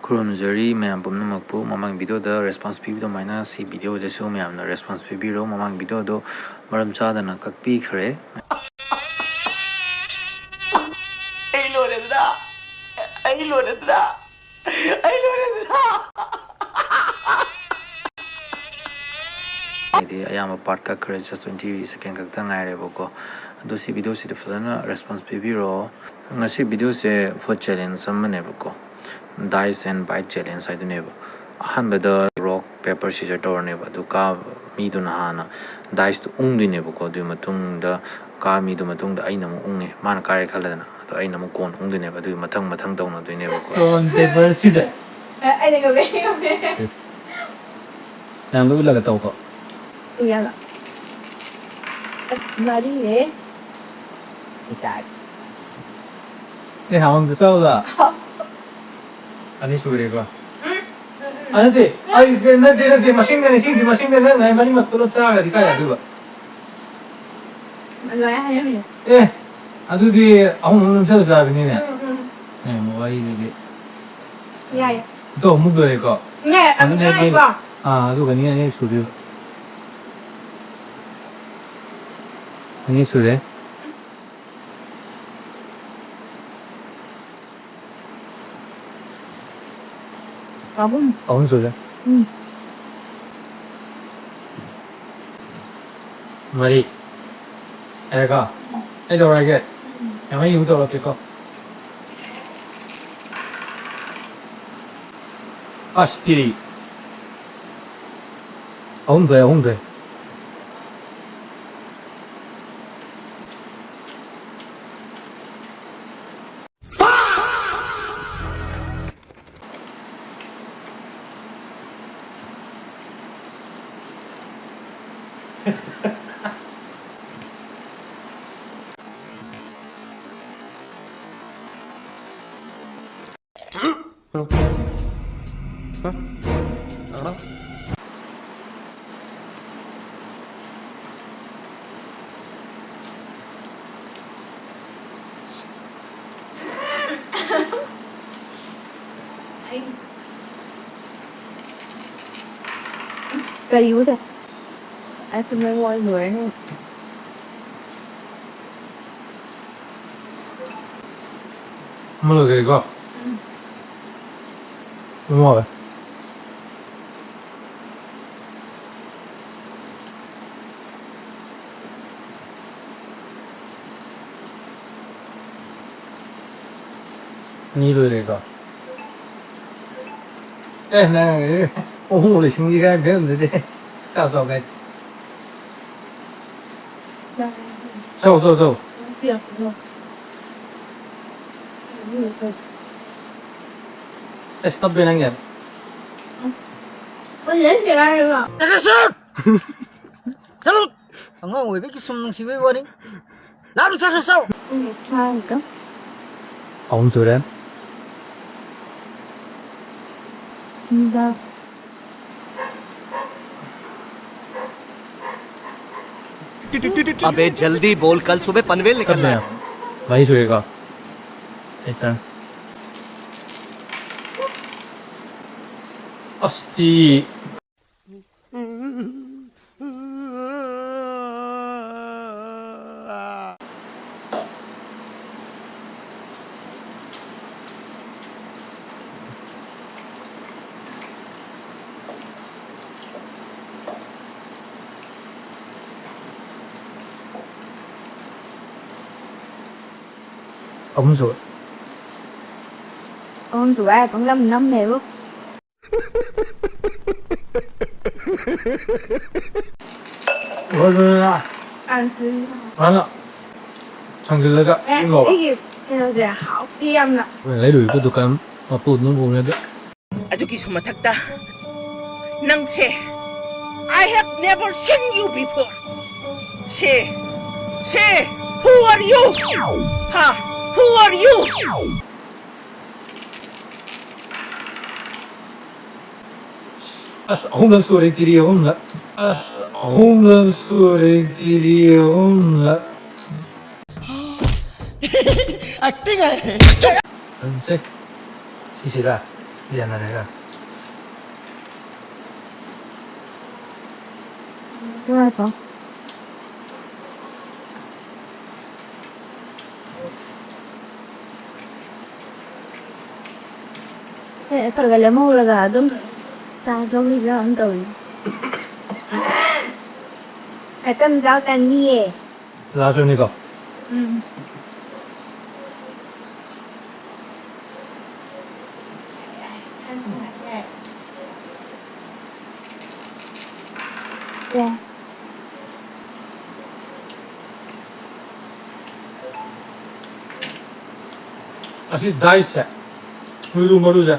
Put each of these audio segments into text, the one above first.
Kurumzari ma'am pumna makpu mamang video da response pibi do minus si video de so ma'am na response pibi ro mamang video do maram cha da na kakpi khare ai lo de da di ayama part ka khare just 20 second ka ta ngai re boko do si video si de fana response pibi ro ngasi video se for challenge samne boko dice and bite challenge side ne ba ahan beda rock paper scissors tor ne ba du ka mi du na hana dice tu ung di ne boko du matung da ka mi du matung da aina mo ung ne man ka re khala na to aina mo kon ung di ne ba du mathang dong na du ne boko stone paper scissors ai này có biết không yes làm lúc là cái tàu cọ ừ dạ mà đi để đi xài cái hàng từ sau rồi anh suy đi qua anh thì ai cái này thì machine này xin thì machine này ngày mai mà tôi trả lại thì cái gì vậy mà nói hay lắm nhỉ 예, 아두디 아무 놈 잡이네. ừ 네, 뭐 이게 dạ dạ 또 무도 이거. nghe anh nghe hay cái- quá 아, 누가 니네 소리. 아니 소리. có không 어느 소리? ừ 말이. 애가. 애들에게. 양이 이거 어떻게 거? 아, 스티리. 온대, 온대. cho yếu thôi anh tụi mình mọi người này 뭐로 돼 이거? 뭐? 니로 돼 이거? 에, 나 오늘 신기가 배웠는데 싸서 가지. cho 저. chưa rồi 에, 스톱 배는 게. có dễ thì ra được không Hello ang ngồi biết cái sum nung siwe ko ni 나도 찾았어 sao cơ 어느 소리? đâu अबे जल्दी बोल कल सुबह पनवेल निकलना है 많이 소리가. 일단. 어스티. ống rồi. con rủ ai con lâm năm này luôn 뭐야? anh xin 하나. 장들레가 em 이거. sĩ nghiệp theo giờ hảo tiêm nè 왜 lấy đuổi cái 독감 mà bụt nó bụt lên đấy. 아주기 수마탁다 낭체 I have never seen you before she who are you ha who are you 홈런 소리들이 홈런. 홈런 소리들이 홈런. acting है 은색. 시시다. ပြန်လာတယ်က ပြောရတော့per che le mura da dom sa dove vi ando è tâm giáo tan nie လာဆွေးနေကော yeah အစီဒိုက်ဆက်မလူမလူကြ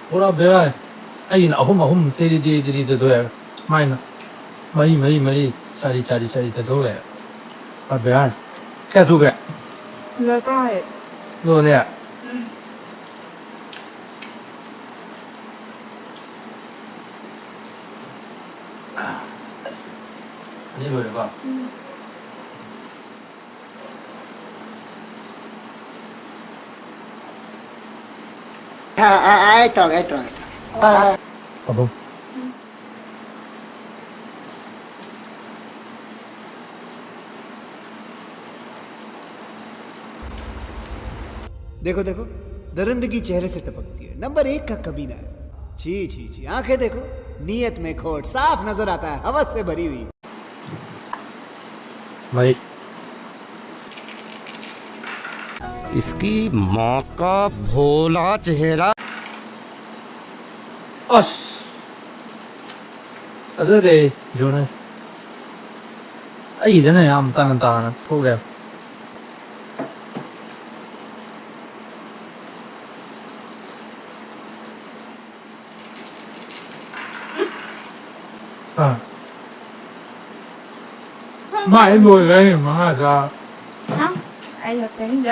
ဘောရဘယ်လိုက်အဲ့ဒီအဟုမတေးတေးတဲ့မိုင်းမရီစာရီတဲ့လေဘယ်လိုက်ကဲဆိုကြ lo coi လို့เนี่ยนี่เลยป่ะ ai tròn Ồ đúng. देखो देखो दरिंदगी चेहरे से टपकती है number 1 का कमीना है छी आंखें देखो नीयत में खोट साफ नजर आता है हवस से भरी हुई भाई इसकी माँ का भोला चेहरा अश अरे रे जोनस आई जने हम तान हो गया हाँ mãi đuổi lên mà ra không anh là cái gì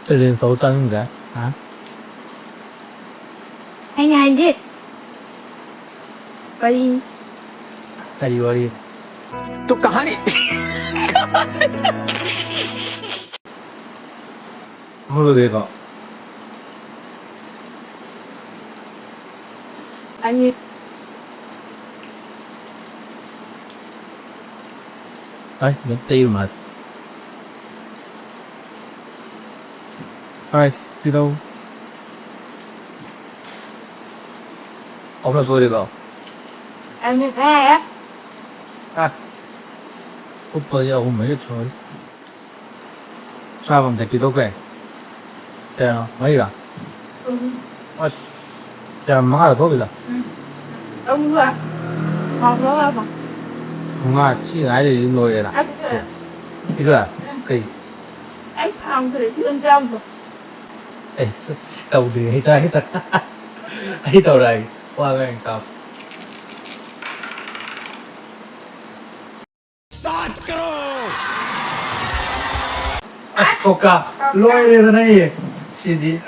这人手真的啊 anh này gì vậy सही वाली तो कहानी मुझे देखो anh ấy mình tiêu mà ai đi đâu ông là rồi được anh biết ai á à 오빠 야 오늘 왜 이렇게 차밤 대기도 꽤 대나 뭐이라 야 망하다 도비라 ông vừa học đó mà 뭔가 지 아이들 노래라 anh 있어 cái anh không thì thương trong rồi 에 đầu đi hay sao hết ta ấy đầu này qua cái tao start करो Foca lôi lên đây xin đi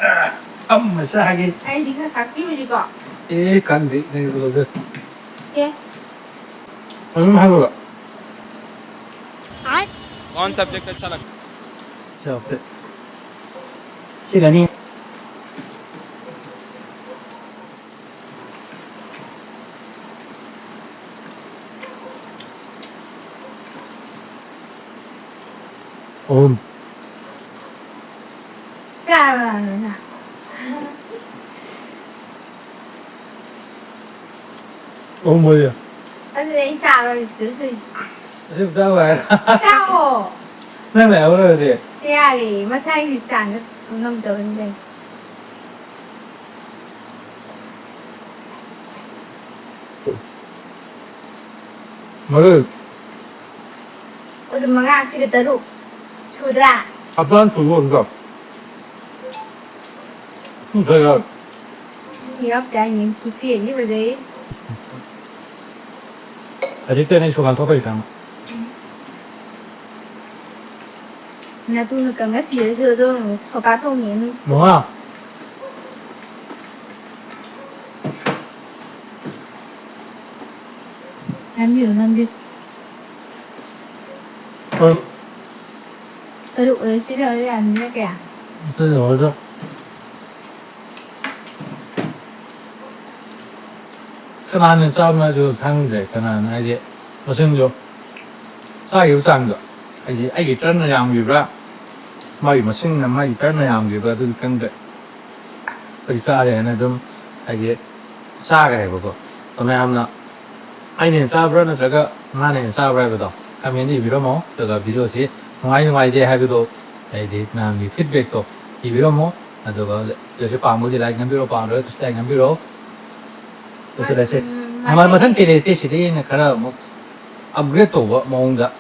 âm mà sao cái anh đi khai phá cái gì gọi 에 간디 네 그러죠 yeah 하고 कौन subject अच्छा लगता 자 어때 시간이 sao là nữa nè 뭐야 anh đi sao rồi xử gì 지금 짜고 해 sao 나 매워야 돼 thế à thì mà sao thì sản được ngâm rồi bên đây 뭐를 어디 mga sigataro chudra 아빠한 소고 그거 내가 thì ấp cái nhìn cụ triển như vậy gì 아직 때는 시간 더 걸리다 là tôi là cầm cái gì đấy giờ tôi số ba thông nhìn 뭐야 em biết 어我需要有点那个呀。是我说。그나는 싸움나죠 상대 그나는 아직 무슨 ਜੋ 사유 상도 아직 아기 떠는 양비라 마이 무슨 마이 떠는 양비가 그 근데 그 사례는 좀 아직 싸게 보고 그러면 아마 아이는 싸브라는 저가 나는 싸브라도 가면이 비로 뭐 저가 비로시 많이 돼 하기도 아이디 나미 피드백도 이 비로 뭐 나도가 요새 밤무디 라이크 비로 밤으로 스타일 비로 그래서 그래서 아마 무슨 제레스 시대에 그라 뭐 업그레이드 또 뭔가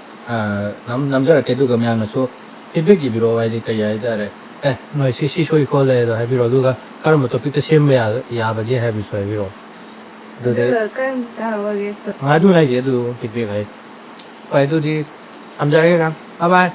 남자를 계속 가면서 피드백이 비로 와야 될까 야이다래 너 시소이 콜레도 해비로 누가 그러면 또 피트 셈이야 야바지 해비소 해비로 这个更加我给说。 아두 나 제도 피드백 해. 빨리 또 남자애랑 바이바이